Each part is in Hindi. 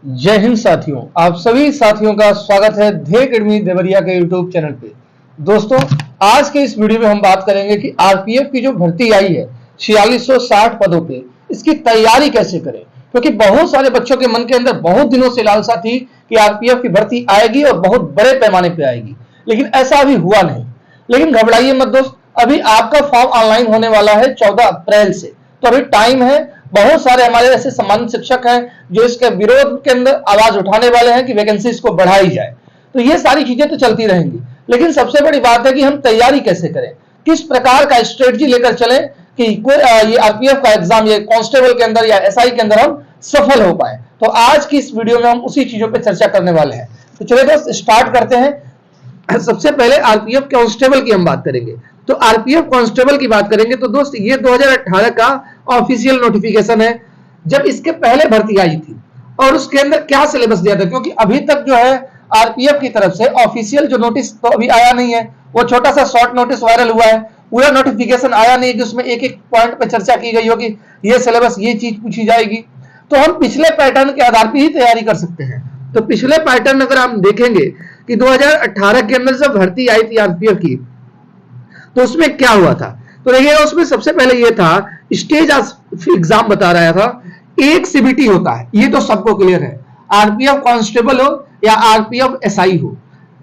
जय हिंद साथियों, आप सभी साथियों का स्वागत है ध्येय अकेडमी देवरिया के यूट्यूब चैनल पे। दोस्तों, आज के इस वीडियो में हम बात करेंगे कि आरपीएफ की जो भर्ती आई है 4660 पदों पे, इसकी तैयारी कैसे करें। क्योंकि बहुत सारे बच्चों के मन के अंदर बहुत दिनों से लालसा थी कि आरपीएफ की भर्ती आएगी और बहुत बड़े पैमाने पे आएगी, लेकिन ऐसा अभी हुआ नहीं। लेकिन घबराइए मत दोस्त, अभी आपका फॉर्म ऑनलाइन होने वाला है 14 अप्रैल से, तो अभी टाइम है। बहुत सारे हमारे ऐसे सम्मानित शिक्षक हैं जो इसके विरोध के अंदर आवाज उठाने वाले हैं कि वैकेंसी इसको बढ़ाई जाए। तो ये सारी चीजें तो चलती रहेंगी, लेकिन सबसे बड़ी बात है कि हम तैयारी कैसे करें, किस प्रकार का स्ट्रेटजी लेकर चलें कि ये आरपीएफ का एग्जाम, ये कांस्टेबल के अंदर या एसआई के अंदर हम सफल हो पाए। तो आज की इस वीडियो में हम उसी चीजों पर चर्चा करने वाले हैं। तो चलिए दोस्त, स्टार्ट करते हैं। सबसे पहले आरपीएफ कांस्टेबल की हम बात करेंगे। तो आरपीएफ कांस्टेबल की बात करेंगे तो दोस्त, ये 2018 का ऑफिशियल नोटिफिकेशन है। जब इसके पहले भर्ती आई थी और उसके अंदर क्या सिलेबस दिया था, क्योंकि अभी तक जो है आरपीएफ की तरफ से ऑफिशियल जो नोटिस तो अभी आया नहीं है, वो छोटा सा शॉर्ट नोटिस वायरल हुआ है। पूरा नोटिफिकेशन आया नहीं है कि उसमें एक एक पॉइंट पे चर्चा की गई होगी, ये सिलेबस, ये चीज पूछी जाएगी। तो हम पिछले पैटर्न के आधार पर ही तैयारी कर सकते हैं। तो पिछले पैटर्न अगर हम देखेंगे कि 2018 के अंदर जब भर्ती आई थी आरपीएफ की, तो उसमें क्या हुआ था। तो देखिएगा, उसमें सबसे पहले ये था, स्टेज एग्जाम बता रहा था, एक सीबीटी होता है, ये तो सबको क्लियर है। आरपीएफ कांस्टेबल हो या आरपीएफ एसआई हो,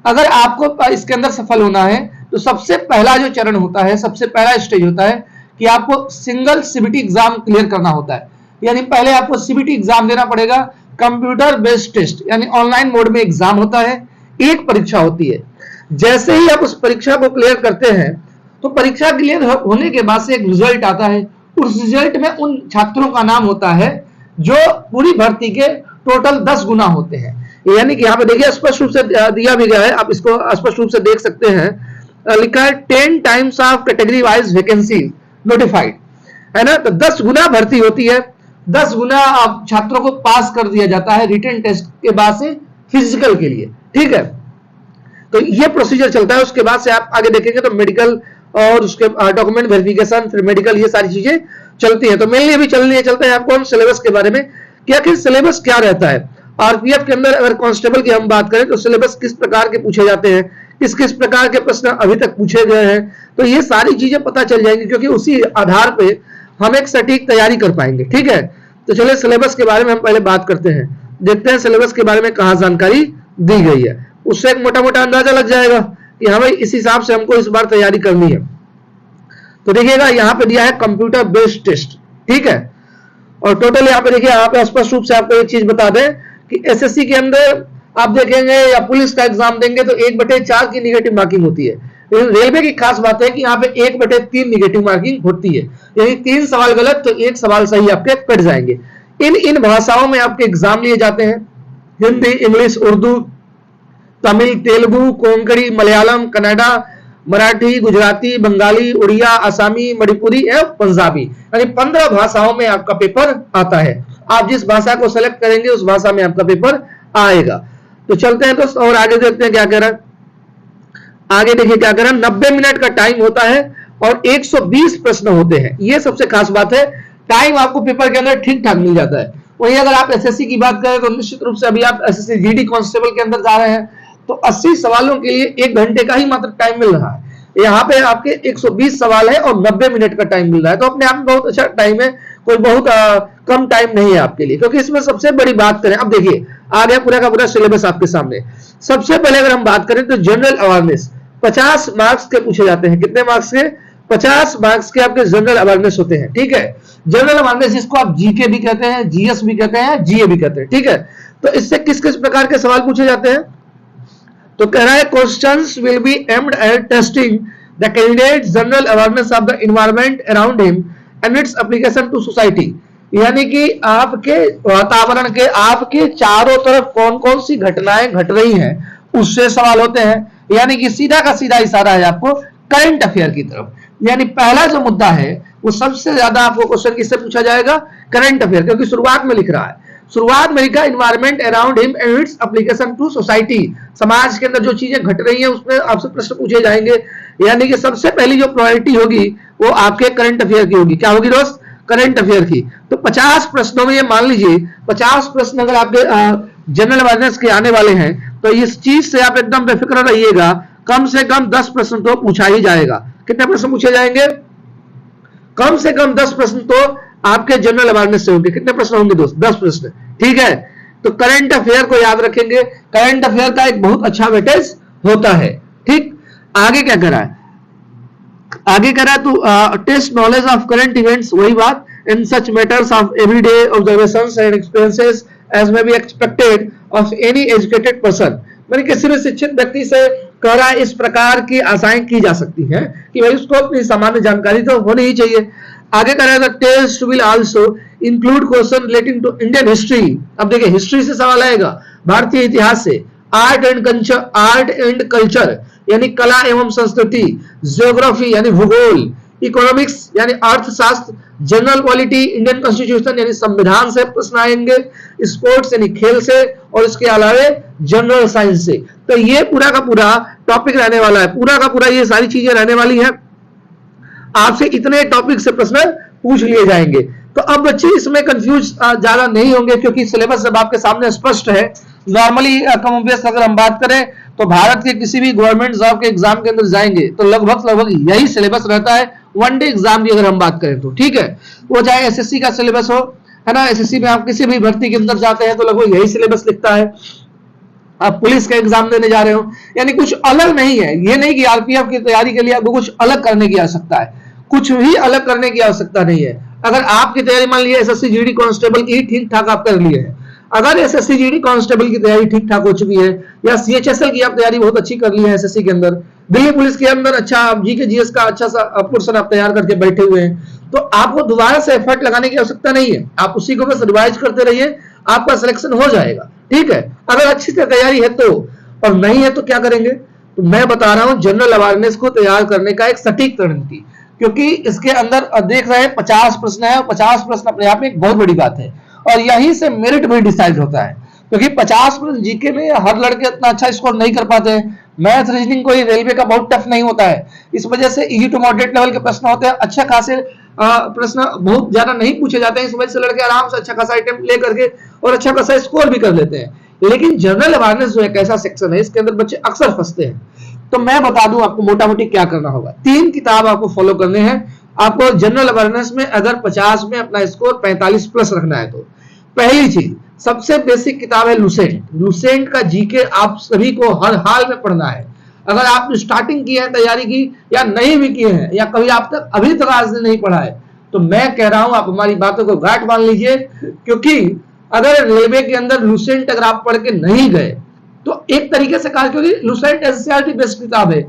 अगर आपको इसके अंदर सफल होना है तो सबसे पहला जो चरण होता है, सबसे पहला स्टेज होता है कि आपको सिंगल सीबीटी एग्जाम क्लियर करना होता है। यानी पहले आपको सीबीटी एग्जाम देना पड़ेगा, कंप्यूटर बेस्ड टेस्ट, यानी ऑनलाइन मोड में एग्जाम होता है, एक परीक्षा होती है। जैसे ही आप उस परीक्षा को क्लियर करते हैं तो परीक्षा क्लियर होने के बाद से एक रिजल्ट आता है। उस रिजल्ट में उन छात्रों का नाम होता है जो पूरी भर्ती के टोटल 10 गुना होते हैं। यानी कि यहाँ पे देखिए स्पष्ट रूप से दिया भी गया है, आप इसको स्पष्ट रूप से देख सकते हैं। लिखा है 10 times of category wise vacancy notified, है ना। तो 10 गुना भर्ती होती है, 10 गुना आप छात्रों को पास कर दिया जाता है रिटन टेस्ट के बाद से फिजिकल के लिए, ठीक है। तो ये प्रोसीजर चलता है। उसके बाद से आप आगे देखेंगे तो मेडिकल और उसके डॉक्यूमेंट वेरिफिकेशन, फिर मेडिकल, ये सारी चीजें चलती है। तो मेनली अभी चलते हैं आपको हम सिलेबस के बारे में कि आखिर सिलेबस क्या रहता है आरपीएफ के अंदर। अगर कांस्टेबल की हम बात करें तो सिलेबस किस प्रकार के पूछे जाते हैं, किस किस प्रकार के प्रश्न अभी तक पूछे गए हैं, तो ये सारी चीजें पता चल जाएंगी, क्योंकि उसी आधार पे हम एक सटीक तैयारी कर पाएंगे, ठीक है। तो चलिए सिलेबस के बारे में हम पहले बात करते हैं, देखते हैं सिलेबस के बारे में कहाँ जानकारी दी गई है। उससे एक मोटा मोटा अंदाजा लग जाएगा कि हमें इस हिसाब से हमको इस बार तैयारी करनी है। तो देखिएगा यहाँ पे दिया है कंप्यूटर बेस्ड टेस्ट, ठीक है। और टोटल यहाँ पे देखिए, यहाँ पे स्पष्ट रूप से आपको एक चीज बता दें कि एसएससी के अंदर आप देखेंगे या पुलिस का एग्जाम देंगे तो 1/4 की निगेटिव मार्किंग होती है। लेकिन रेलवे की खास बात है कि यहाँ पे 1/3 निगेटिव मार्किंग होती है। यानी 3 सवाल गलत तो 1 सवाल सही आपके कट जाएंगे। इन भाषाओं में आपके एग्जाम लिए जाते हैं, हिंदी, इंग्लिश, उर्दू, तमिल, तेलुगु, कोंकणी, मलयालम, कन्नड़ा, मराठी, गुजराती, बंगाली, उड़िया, आसामी, मणिपुरी एवं पंजाबी, यानी 15 भाषाओं में आपका पेपर आता है। आप जिस भाषा को सेलेक्ट करेंगे उस भाषा में आपका पेपर आएगा। तो चलते हैं दोस्त और आगे देखते हैं क्या कह रहा है। आगे देखिए क्या कह रहा है, 90 मिनट का टाइम होता है और 120 प्रश्न होते हैं। ये सबसे खास बात है, टाइम आपको पेपर के अंदर ठीक ठाक मिल जाता है। वहीं अगर आप एसएससी की बात करें तो निश्चित रूप से अभी आप एसएससी जीडी कांस्टेबल के अंदर जा रहे हैं तो 80 सवालों के लिए 1 घंटे का ही मात्र टाइम मिल रहा है। यहाँ पे आपके 120 सवाल है और 90 मिनट का टाइम मिल रहा है। तो अपने आप में बहुत अच्छा टाइम है, कोई बहुत कम टाइम नहीं है आपके लिए। क्योंकि इसमें सबसे बड़ी बात करें, अब देखिए आ गया पूरा का पूरा सिलेबस आपके सामने। सबसे पहले अगर हम बात करें तो जनरल अवेयरनेस 50 मार्क्स के पूछे जाते हैं। कितने मार्क्स के? 50 मार्क्स के आपके जनरल अवेयरनेस होते हैं, ठीक है। जनरल अवेयरनेस जिसको आप जीके भी कहते हैं, जीएस भी कहते हैं, जीए भी कहते हैं, ठीक है। तो इससे किस किस प्रकार के सवाल पूछे जाते हैं? तो कह रहा है questions will be aimed at testing the candidate general awareness of the environment around him and its application to society. यानी कि आपके वातावरण के, आपके चारों तरफ कौन कौन सी घटनाएं घट रही हैं उससे सवाल होते हैं। यानी कि सीधा का सीधा इशारा है आपको करंट अफेयर की तरफ। यानी पहला जो मुद्दा है वो सबसे ज्यादा आपको क्वेश्चन किससे पूछा जाएगा? करंट अफेयर, क्योंकि शुरुआत में लिख रहा है, शुरुआत में लिखा environment around him and its application to society. समाज के अंदर जो चीजें घट रही हैं उसमें आपसे प्रश्न पूछे जाएंगे। यानी कि सबसे पहली जो प्रायोरिटी होगी वो आपके करंट अफेयर की होगी। क्या होगी दोस्त? करंट अफेयर की। तो 50 प्रश्नों में ये मान लीजिए 50 प्रश्न अगर आपके जनरल अवेयरनेस के आने वाले हैं, तो इस चीज से आप एकदम बेफिक्र रहिएगा, कम से कम 10 प्रश्न तो पूछा ही जाएगा। कितने प्रश्न पूछे जाएंगे? कम से कम 10 प्रश्न तो आपके जनरल अवेयरनेस से होंगे। कितने प्रश्न होंगे दोस्त? 10 प्रश्न। ठीक है, तो करंट अफेयर को याद रखेंगे। करंट अफेयर का एक बहुत अच्छा वेटेज होता है। ठीक, आगे क्या करा है? आगे करा तो test knowledge of current events, वही बात, in such matters of everyday observations and experiences as may be expected of any educated person. मैंने किसी भी शिक्षित व्यक्ति से कह रहा है इस प्रकार की आशाएं की जा सकती हैं कि भाई उसको अपनी सामान्य जानकारी तो होनी ही चाहिए। आगे कह रहा है test will also include question relating to Indian history. अब देखिए हिस्ट्री से सवाल आएगा, भारतीय इतिहास से, आर्ट एंड कल्चर यानी कला एवं संस्कृति, ज्योग्राफी यानी भूगोल, इकोनॉमिक्स यानी अर्थशास्त्र, जनरल पॉलिटी, इंडियन कॉन्स्टिट्यूशन यानी संविधान से प्रश्न आएंगे, स्पोर्ट्स यानी खेल से, और इसके अलावा जनरल साइंस से। तो ये पूरा का पूरा टॉपिक रहने वाला है, पूरा का पूरा ये सारी चीजें रहने वाली है। आपसे इतने टॉपिक से प्रश्न पूछ लिए जाएंगे। तो अब बच्चे इसमें कंफ्यूज ज्यादा नहीं होंगे, क्योंकि सिलेबस अब आपके सामने स्पष्ट है। नॉर्मली कमोबेश अगर हम बात करें तो भारत के किसी भी गवर्नमेंट जॉब के एग्जाम के अंदर जाएंगे तो लगभग यही सिलेबस रहता है। वनडे एग्जाम की अगर हम बात करें तो, ठीक है, वो चाहे एसएससी का सिलेबस हो, है ना, एसएससी में आप किसी भी भर्ती के अंदर जाते हैं तो लगभग यही सिलेबस लिखता है। आप पुलिस का एग्जाम देने जा रहे हो, यानी कुछ अलग नहीं है। ये नहीं कि आरपीएफ की तैयारी के लिए आपको कुछ अलग करने की आवश्यकता है, कुछ भी अलग करने की आवश्यकता नहीं है। अगर आपकी तैयारी मान लीजिए एसएससी जीडी कांस्टेबल की ही ठीक ठाक आप कर लिए हैं, अगर एसएससी जीडी कांस्टेबल की तैयारी ठीक ठाक हो चुकी है, या सीएचएसएल की आप तैयारी बहुत अच्छी कर ली है एसएससी के अंदर, दिल्ली पुलिस के अंदर अच्छा जीके जीएस का अच्छा सा पोर्शन आप तैयार करके बैठे हुए हैं, तो आपको दोबारा से एफर्ट लगाने की आवश्यकता नहीं है। आप उसी को बस रिवाइज करते रहिए, आपका सिलेक्शन हो जाएगा। ठीक है, अगर अच्छी से तैयारी है तो, और नहीं है तो क्या करेंगे? तो मैं बता रहा हूं जनरल अवेयरनेस को तैयार करने का एक सटीक रणनीति, क्योंकि इसके अंदर देख रहे हैं 50 प्रश्न है, 50 प्रश्न अपने आप में एक बहुत बड़ी बात है, और यहीं से मेरिट भी डिसाइड होता है। क्योंकि 50 प्रश्न जीके में हर लड़के इतना अच्छा स्कोर नहीं कर पाते हैं। मैथ रीजनिंग कोई रेलवे का बहुत टफ नहीं होता है, इस वजह से इजी टू मॉडरेट लेवल के प्रश्न होते हैं। अच्छे खासे प्रश्न बहुत ज्यादा नहीं पूछे जाते हैं, इस वजह से लड़के आराम से अच्छा खासा आइटम ले करके और अच्छा खासा स्कोर भी कर लेते हैं। लेकिन जनरल अवेयरनेस जो एक ऐसा सेक्शन है, इसके अंदर बच्चे अक्सर फंसते हैं। तो मैं बता दूं आपको मोटा मोटी क्या करना होगा। 3 किताब आपको फॉलो करने हैं। आपको जनरल अवेयरनेस में अगर 50 में अपना स्कोर 45 प्लस रखना है तो पहली चीज, सबसे बेसिक किताब है लुसेंट। लुसेंट का जीके आप सभी को हर हाल में पढ़ना है। अगर आप स्टार्टिंग की है तैयारी की, या नहीं भी किए हैं, या कभी आप तक अभी तक आज नहीं पढ़ा है, तो मैं कह रहा हूं आप हमारी बातों को गांठ मान लीजिए। क्योंकि अगर रेलवे के अंदर लुसेंट अगर आप पढ़ के नहीं गए तो एक तरीके से कहा, क्योंकि लुसेंट एनसीईआरटी बेस्ड किताब है,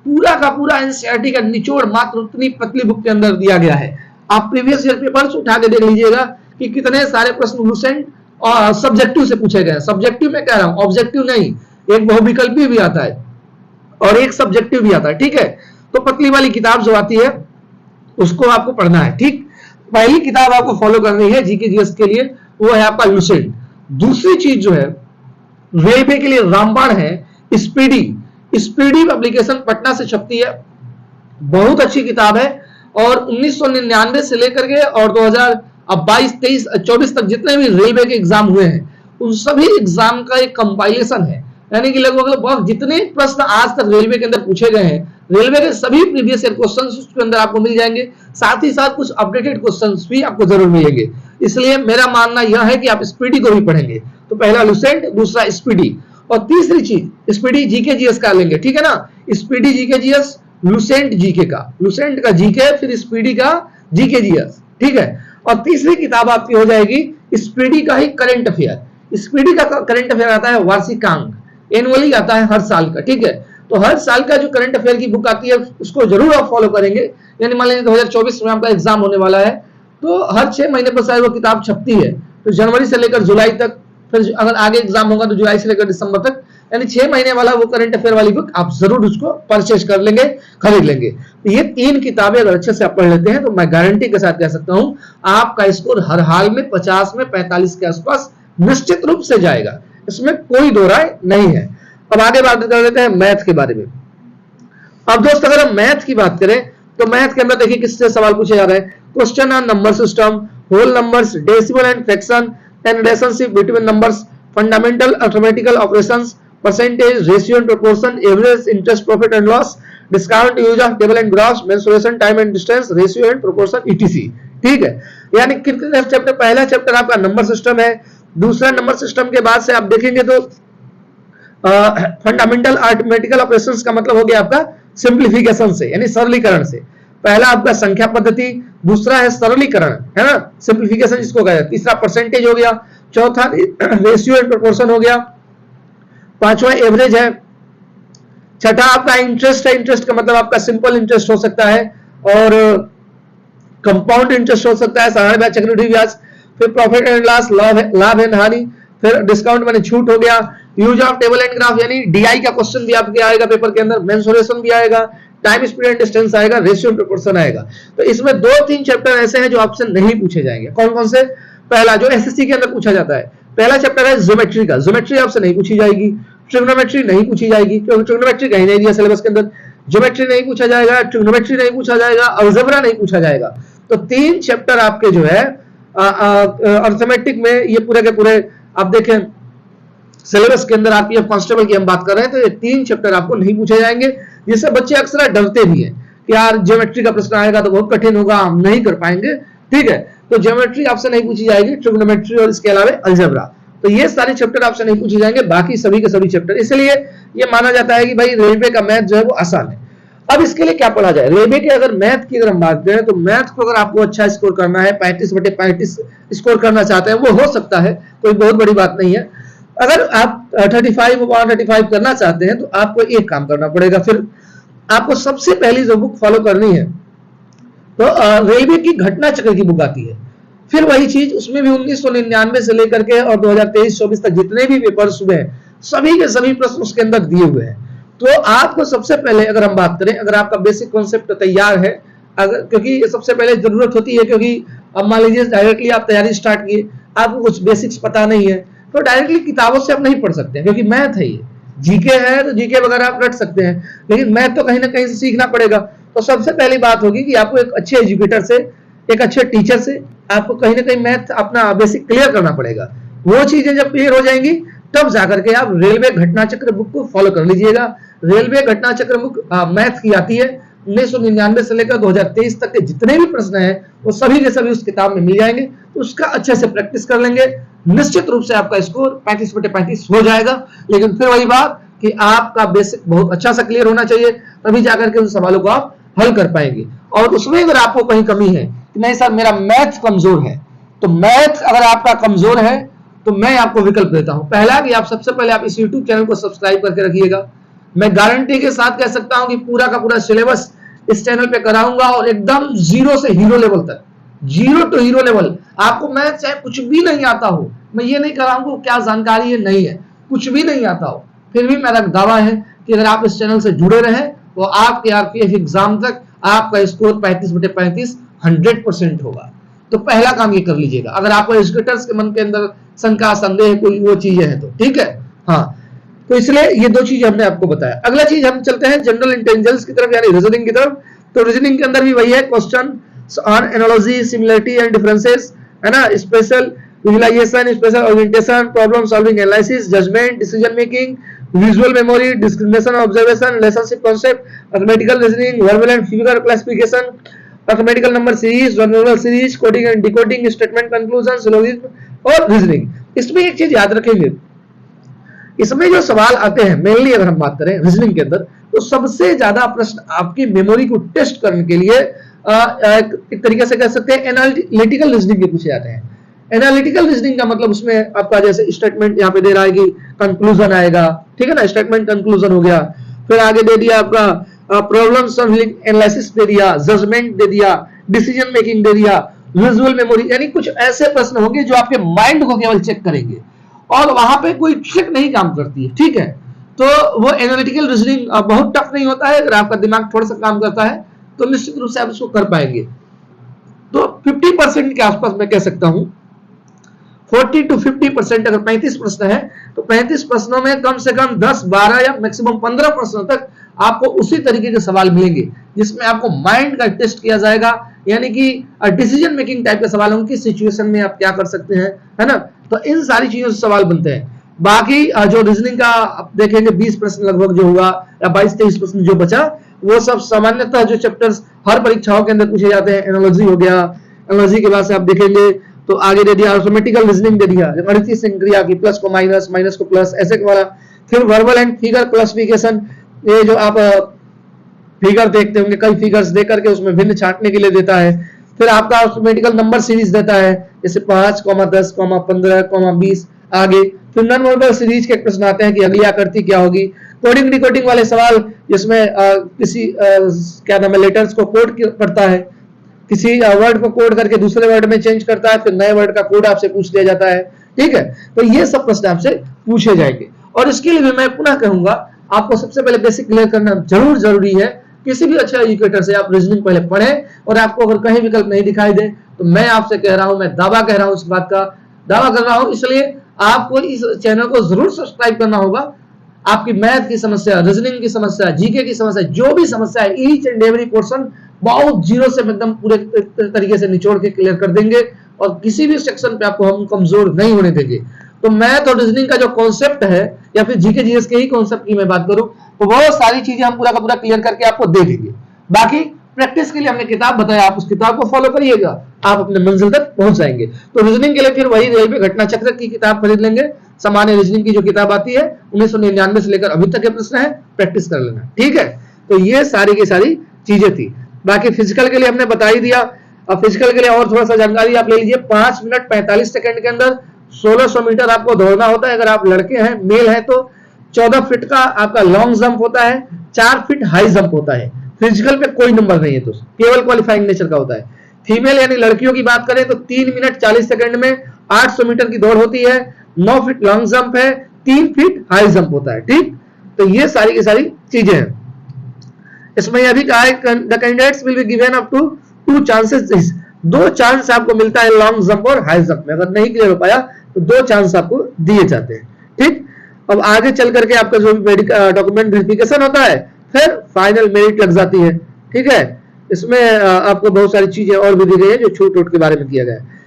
पूरा का पूरा एनसीईआरटी का निचोड़ मात्र उतनी पतली बुक के अंदर दिया गया है। आप प्रीवियस ईयर पेपर्स उठा के देख लीजिएगा कि कितने सारे प्रश्न लुसेंट और सब्जेक्टिव से पूछे गए। सब्जेक्टिव में कह रहा हूं, ऑब्जेक्टिव नहीं, एक बहुविकल्पी भी आता है और एक सब्जेक्टिव भी आता है। ठीक है, तो पतली वाली किताब जो आती है उसको आपको पढ़ना है। ठीक, पहली किताब आपको फॉलो करनी है जीके जीएस के लिए, वो है आपका लुसेंट। दूसरी चीज जो है रेलवे के लिए रामबाण है स्पीडी। स्पीडी पब्लिकेशन पटना से छपती है, बहुत अच्छी किताब है, और 1999 से लेकर के और 2022, 23, 24 तक जितने भी रेलवे के एग्जाम हुए हैं उन सभी एग्जाम का एक कंपाइलेशन है। यानी कि लगभग जितने प्रश्न आज तक रेलवे के अंदर पूछे गए हैं, रेलवे के सभी प्रीवियस ईयर क्वेश्चंस उसके अंदर आपको मिल जाएंगे। साथ ही साथ कुछ अपडेटेड क्वेश्चंस भी आपको जरूर मिलेंगे। इसलिए मेरा मानना यह है कि आप स्पीडी को भी पढ़ेंगे। तो पहला लुसेंट, दूसरा स्पीडी, और तीसरी चीज स्पीडी जीके जीएस का लेंगे। ठीक है ना, speedy GK GS, Lucent GK का, लुसेंट का जीके, फिर स्पीडी का जीके जीएस। ठीक है, और तीसरी किताब आपकी हो जाएगी स्पीडी का ही करंट अफेयर। स्पीडी का करंट अफेयर आता है वार्षिकांक, एनुअली आता है हर साल का। ठीक है, तो हर साल का जो करंट अफेयर की बुक आती है उसको जरूर आप फॉलो करेंगे। यानी मान लीजिए 2024 में आपका एग्जाम होने वाला है, तो हर 6 महीने पर शायद वो किताब छपती है, तो जनवरी से लेकर जुलाई तक, फिर अगर आगे एग्जाम होगा तो जुलाई से लेकर दिसंबर तक, यानी 6 महीने वाला वो करंट अफेयर वाली बुक आप जरूर उसको परचेज कर लेंगे, खरीद लेंगे। तो ये 3 किताबें अगर अच्छे से आप पढ़ लेते हैं तो मैं गारंटी के साथ कह सकता हूं आपका स्कोर हर हाल में 50 में 45 के आसपास निश्चित रूप से जाएगा, इसमें कोई दो राय नहीं है। अब आगे बात कर लेते हैं मैथ के बारे में। अब दोस्त अगर हम मैथ की बात करें तो मैथ के अंदर देखिए किससे सवाल पूछे जा रहे हैं। Question on number system, whole numbers, decimal and fraction and relationship between numbers, fundamental arithmetical operations, percentage, ratio and proportion, average, interest, profit and loss, discount, use of table and graphs, mensuration, time and distance, ratio and proportion, ETC. ठीक है, यानी कितने चैप्टर, पहला चैप्टर आपका नंबर सिस्टम है, दूसरा नंबर सिस्टम के बाद से आप देखेंगे तो फंडामेंटल अर्थमेटिकल ऑपरेशंस का मतलब हो गया आपका सिंप्लीफिकेशन से, यानी सरलीकरण से। पहला आपका संख्या पद्धति, दूसरा है सरलीकरण, है ना, सिंप्लीफिकेशन जिसको कहते हैं, तीसरा परसेंटेज हो गया, चौथा रेशियो एंड प्रोपोर्शन हो गया, पांचवा एवरेज है, छठा आपका इंटरेस्ट है, इंटरेस्ट का मतलब आपका सिंपल इंटरेस्ट हो सकता है और कंपाउंड इंटरेस्ट हो सकता है, साधारण ब्याज, चक्रवृद्धि ब्याज, फिर प्रॉफिट एंड लॉस, लाभ एंड हानि, फिर डिस्काउंट माने छूट हो गया, use of table and graph यानी डीआई का क्वेश्चन भी आपके आएगा पेपर के अंदर, मेंसुरेशन भी आएगा, टाइम, स्पीड एंड डिस्टेंस आएगा, रेशियो एंड प्रोपोर्शन आएगा। तो इसमें 2-3 चैप्टर ऐसे हैं जो आपसे नहीं पूछे जाएंगे। कौन कौन से? पहला जो एसएससी के अंदर पूछा जाता है, पहला चैप्टर है ज्योमेट्री का, ज्योमेट्री आपसे नहीं पूछी जाएगी, ट्रिग्नोमेट्री नहीं पूछी जाएगी क्योंकि ट्रिग्नोमेट्री कहीं नहीं दिया सिलेबस के अंदर, ज्योमेट्री नहीं पूछा जाएगा, ट्रिग्नोमेट्री नहीं पूछा जाएगा, अलजेब्रा नहीं पूछा जाएगा। तो 3 चैप्टर आपके जो है अर्थमेटिक में ये पूरे के पूरे आप देखें सिलेबस के अंदर आपकी कांस्टेबल की हम बात कर रहे हैं तो ये 3 चैप्टर आपको नहीं पूछे जाएंगे, जिससे बच्चे अक्सर डरते भी हैं कि यार ज्योमेट्री का प्रश्न आएगा तो बहुत कठिन होगा, हम नहीं कर पाएंगे। ठीक है, तो ज्योमेट्री आपसे नहीं पूछी जाएगी, ट्रिग्नोमेट्री और इसके अलावा अलजेब्रा, तो ये सारे चैप्टर आपसे नहीं पूछे जाएंगे, बाकी सभी के सभी चैप्टर। इसलिए ये माना जाता है कि भाई रेलवे का मैथ जो है वो आसान है। अब इसके लिए क्या पढ़ा जाए? रेलवे के अगर मैथ की अगर हम बात करें तो मैथ को अगर आपको अच्छा स्कोर करना है, 35/35 स्कोर करना चाहते हैं, वो हो सकता है, कोई बहुत बड़ी बात नहीं है। अगर आप 35/35 करना चाहते हैं तो आपको एक काम करना पड़ेगा, फिर आपको सबसे पहली जो बुक फॉलो करनी है तो रेलवे की घटना चक्र की बुक आती है। फिर वही चीज उसमें भी 1999 से लेकर के और 2023-24 तक जितने भी पेपर्स हुए हैं सभी के सभी प्रश्न उसके अंदर दिए हुए हैं। तो आपको सबसे पहले अगर हम बात करें, अगर आपका बेसिक कॉन्सेप्ट तैयार है, अगर क्योंकि सबसे पहले जरूरत होती है, क्योंकि अब मान लीजिए डायरेक्टली आप तैयारी स्टार्ट किए, आपको कुछ बेसिक्स पता नहीं है तो डायरेक्टली किताबों से आप नहीं पढ़ सकते हैं, क्योंकि मैथ है, ये जीके है तो जीके वगैरह आप रट सकते हैं, लेकिन मैथ तो कहीं ना कहीं से सीखना पड़ेगा। तो सबसे पहली बात होगी कि आपको एक अच्छे एजुकेटर से, एक अच्छे टीचर से आपको कहीं ना कहीं मैथ अपना बेसिक क्लियर करना पड़ेगा। वो चीजें जब क्लियर हो जाएंगी तब जाकर के आप रेलवे घटना चक्र बुक को फॉलो कर लीजिएगा। रेलवे घटना चक्र बुक मैथ की आती है, 1999 से लेकर 2023 तक के जितने भी प्रश्न हैं वो सभी के सभी उस किताब में मिल जाएंगे, तो उसका अच्छे से प्रैक्टिस कर लेंगे, निश्चित रूप से आपका स्कोर 35/35 हो जाएगा। लेकिन फिर वही बात कि आपका बेसिक बहुत अच्छा सा क्लियर होना चाहिए, तभी जाकर के उन सवालों को आप हल कर पाएंगे। और उसमें अगर आपको कहीं कमी है कि नहीं सर मेरा मैथ कमजोर है, तो मैथ अगर आपका कमजोर है तो मैं आपको विकल्प देता हूं। पहला कि आप सबसे पहले आप इस YouTube चैनल को सब्सक्राइब करके रखिएगा। मैं गारंटी के साथ कह सकता हूं कि पूरा का पूरा सिलेबस इस चैनल पे कराऊंगा और एकदम 0 से हीरो लेवल तक, 0 टू हीरो लेवल। आपको मैथ चाहे कुछ भी नहीं आता हो, मैं ये नहीं कराऊंगा क्या जानकारी है, नहीं है, कुछ भी नहीं आता हो, फिर भी मेरा दावा है कि अगर आप इस चैनल से जुड़े रहे तो आपके आरपीएफ एग्जाम तक आपका स्कोर 35/35 100% होगा। तो पहला काम ये कर लीजिएगा, अगर आपको एजुकेटर्स के मन के अंदर शंका संदेह कोई वो चीजें हैं तो ठीक है। हाँ, तो इसलिए ये 2 चीज हमने आपको बताया। अगला चीज हम चलते हैं जनरल इंटेलिजेंस की तरफ, यानी रीजनिंग की तरफ। तो रीजनिंग के अंदर भी वही है, question on analogy, similarity and differences, है ना, spatial visualization, spatial orientation, problem solving, analysis, judgement, decision making, visual memory, discrimination, observation, relationship concept, mathematical reasoning, verbal and figure classification, mathematical number series, verbal series, coding and decoding, statement conclusion, syllogism और रीजनिंग। इसमें एक चीज याद रखेंगे, इसमें जो सवाल आते हैं मेनली अगर हम बात करें रीजनिंग के अंदर, तो सबसे ज्यादा प्रश्न आपकी मेमोरी को टेस्ट करने के लिए एक तरीके से कह सकते हैं एनालिटिकल रीजनिंग के पूछे जाते हैं। एनालिटिकल रीजनिंग का मतलब उसमें आपका जैसे स्टेटमेंट यहाँ पे दे रहा है कि कंक्लूजन आएगा, ठीक है ना, स्टेटमेंट कंक्लूजन हो गया, फिर आगे दे दिया आपका प्रॉब्लम सॉल्विंग एनालिसिस दे दिया, जजमेंट दे दिया, डिसीजन मेकिंग दे दिया, विजुअल मेमोरी, यानी कुछ ऐसे प्रश्न होंगे जो आपके माइंड को केवल चेक करेंगे और वहां पे कोई ट्रिक नहीं काम करती है, ठीक है। तो वो एनालिटिकल रीजनिंग बहुत टफ नहीं होता है, अगर आपका दिमाग थोड़ा सा काम करता है तो निश्चित रूप से आप इसको कर पाएंगे। तो 50% के आसपास मैं कह सकता हूं, 40 to 50%, अगर 35 प्रश्न है तो 35 प्रश्नों में कम से कम 10, 12 या मैक्सिमम 15 प्रश्नों तक आपको उसी तरीके के सवाल मिलेंगे जिसमें आपको माइंड का टेस्ट किया जाएगा यानी कि डिसीजन मेकिंग टाइप के सवाल होंगे, किस सिचुएशन में आप क्या कर सकते हैं, है ना। तो इन सारी चीजों से सवाल बनते हैं। बाकी जो रीजनिंग का आप देखेंगे 20 प्रश्न लगभग जो हुआ, या 22-23 प्रश्न जो बचा, वो सब सामान्यतः जो चैप्टर्स हर परीक्षाओं के अंदर पूछे जाते हैं। एनालॉजी हो गया, एनालॉजी के बाद से आप देखेंगे तो आगे दे दिया अर्थमेटिकल रीजनिंग दे दिया, गणितीय संक्रिया की प्लस को माइनस, माइनस को प्लस, ऐसे के वाला। फिर वर्बल एंड फिगर क्लासिफिकेशन, ये जो आप फिगर देखते होंगे, कई फिगर्स दे करके उसमें भिन्न छांटने के लिए देता है। फिर आपका अर्थमेटिकल नंबर सीरीज देता है, जैसे 5, 10, 15, 20 आगे। फिर नॉन वर्बल सीरीज के प्रश्न आते हैं कि अगली आकृति क्या होगी। कोडिंग डिकोडिंग वाले सवाल, जिसमें किसी क्या नाम है लेटर्स को कोड करता है, किसी वर्ड को कोड करके दूसरे वर्ड में चेंज करता है, फिर नए वर्ड का कोड आपसे पूछ लिया जाता है। ठीक है, तो ये सब प्रश्न आपसे पूछे जाएंगे। और इसके लिए भी मैं पुनः कहूंगा, आपको सबसे पहले बेसिक क्लियर करना जरूरी है। किसी भी अच्छे एजुकेटर से आप रीजनिंग पहले पढ़ें, और आपको अगर कहीं विकल्प नहीं दिखाई दे तो मैं आपसे कह रहा हूं, मैं दावा कह रहा हूं, इस बात का दावा कर रहा हूं, इसलिए आपको इस चैनल को जरूर सब्सक्राइब करना होगा। आपकी मैथ की समस्या, रीजनिंग की समस्या, जीके की समस्या, जो भी समस्या है, ईच एंड एवरी पोर्शन बहुत जीरो से एकदम पूरे तरीके से निचोड़ के क्लियर कर देंगे, और किसी भी सेक्शन पे आपको हम कमजोर नहीं होने देंगे। तो मैथ और रीजनिंग का जो कॉन्सेप्ट है, या फिर जीके जीएस के ही कॉन्सेप्ट की मैं बात करूं, तो वो सारी चीजें हम पूरा का पूरा क्लियर करके आपको दे देंगे। बाकी प्रैक्टिस के लिए हमने किताब बताया, आप उस किताब को फॉलो करिएगा, आप अपने मंजिल तक पहुंच जाएंगे। तो रीजनिंग के लिए फिर वही रेलवे घटना चक्र की किताब खरीद लेंगे, सामान्य रीजनिंग की जो किताब आती है 1999 से लेकर अभी तक के प्रश्न है, प्रैक्टिस कर लेना। ठीक है, तो ये सारी की सारी चीजें थी। बाकी फिजिकल के लिए हमने बता ही दिया। अब फिजिकल के लिए और थोड़ा सा जानकारी आप ले लीजिए। 5 मिनट 45 सेकंड के अंदर 1600 मीटर आपको दौड़ना होता है। अगर आप लड़के हैं, मेल है, तो 14 फीट का आपका लॉन्ग जंप होता है, 4 फीट हाई जंप होता है। फिजिकल पे कोई नंबर नहीं है दोस्तों, केवल क्वालिफाइंग नेचर का होता है। फीमेल यानी लड़कियों की बात करें तो 3 मिनट 40 सेकंड में 800 मीटर की दौड़ होती है, 9 फीट लॉन्ग जंप है, 3 फीट हाई जंप होता है। ठीक, तो ये सारी की सारी चीजें हैं। इसमें यह भी कहा है the candidates will be given up to 2 chances, 2 chance आपको मिलता है लॉन्ग जंप और हाई जंप में। अगर नहीं क्लियर हो पाया तो 2 चांस आपको दिए जाते हैं। ठीक, अब आगे चल करके आपका जो डॉक्यूमेंट वेरिफिकेशन होता है, फिर फाइनल मेरिट लग जाती है। ठीक है, इसमें आपको बहुत सारी चीजें और भी दी गई है जो छूट उठ के बारे में किया गया है।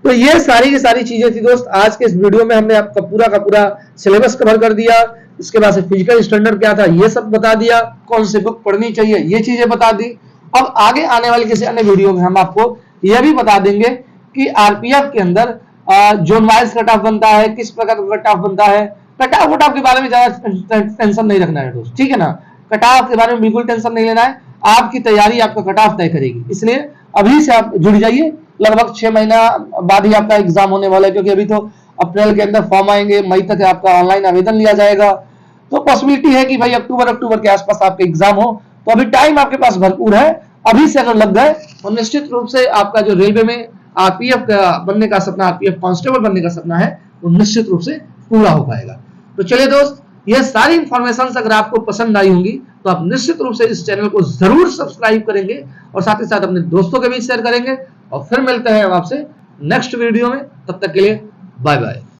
तो ये सारी की सारी चीजें थी दोस्त। आज के इस वीडियो में हमने आपका पूरा का पूरा सिलेबस कवर कर दिया। इसके बाद से फिजिकल स्टैंडर्ड क्या था ये सब बता दिया, कौन सी बुक पढ़नी चाहिए ये चीजें बता दी। अब आगे आने वाली किसी अन्य वीडियो में हम आपको यह भी बता देंगे कि आरपीएफ के अंदर जोन वाइज कट ऑफ बनता है, किस प्रकार का कट ऑफ बनता है। कट ऑफ के बारे में ज्यादा टेंशन नहीं रखना है दोस्त, ठीक है ना। कट ऑफ के बारे में बिल्कुल टेंशन नहीं लेना है, आपकी तैयारी आपका कट ऑफ तय करेगी। इसलिए अभी से आप जुड़ जाइए, लगभग 6 महीना बाद ही आपका एग्जाम होने वाला है, क्योंकि अभी तो अप्रैल के अंदर फॉर्म आएंगे, मई तक आपका ऑनलाइन आवेदन लिया जाएगा। तो पॉसिबिलिटी है कि भाई अक्टूबर के आसपास आपके एग्जाम हो, तो अभी टाइम आपके पास भरपूर है। अभी से अगर लग गए तो निश्चित रूप से आपका जो रेलवे में आरपीएफ बनने का सपना, आरपीएफ कांस्टेबल बनने का सपना है, वो निश्चित रूप से पूरा हो पाएगा। तो चलिए दोस्त, ये सारी इंफॉर्मेशन अगर आपको पसंद आई होंगी तो आप निश्चित रूप से इस चैनल को जरूर सब्सक्राइब करेंगे, और साथ ही साथ अपने दोस्तों के बीच शेयर करेंगे। और फिर मिलते हैं आपसे नेक्स्ट वीडियो में, तब तक के लिए बाय बाय।